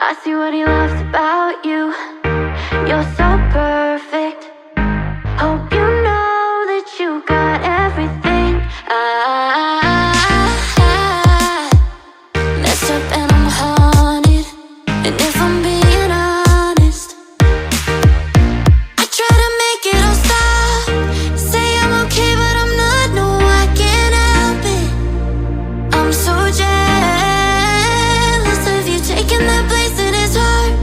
I see what he loves about you. You're so perfect. Hope you know that you got everything. I messed up and I'm haunted. And if I'm being honest, I try to make it all stop. Say I'm okay, but I'm not. No, I can't help it. I'm so jealous of you taking that place in his heart.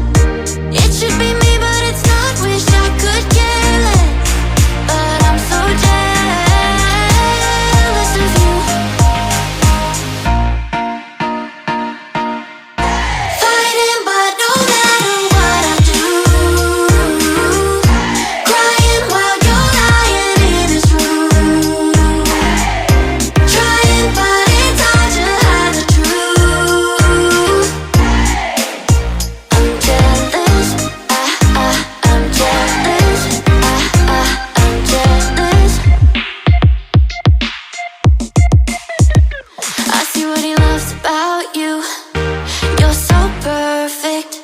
It should be me, but it's not. Wish I could care less, but I'm so jealous of you. Fighting, but no matter what I do, crying while you're lying in his room, trying, but it's hard to hide the truth. I'm jealous, I'm jealous, I'm jealous. I see what he loves about you. You're so perfect.